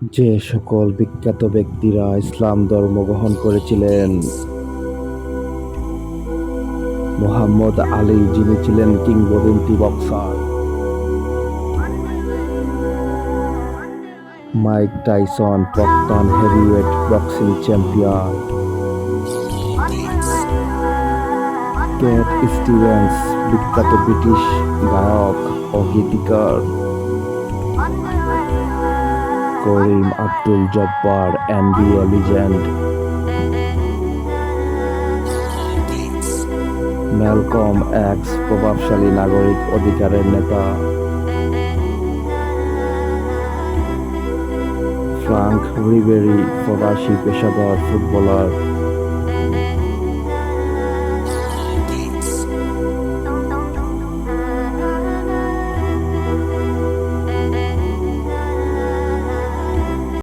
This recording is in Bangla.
যে সকল বিখ্যাত ব্যক্তিরা ইসলাম ধর্ম গ্রহণ করেছিলেন, মুহাম্মদ আলী যিনি ছিলেন কিংবদন্তি বক্সার, মাইক টাইসন প্রাক্তন heavyweight boxing champion, Cat Stevens বিখ্যাত ব্রিটিশ গায়ক ও গীতিকার, Kareem Abdul Jabbar NBA legend, Malcolm X প্রভাবশালী নাগরিক অধিকারের নেতা, ফ্রাঙ্ক রিবেরি ফরাসি পেশাদার ফুটবলার,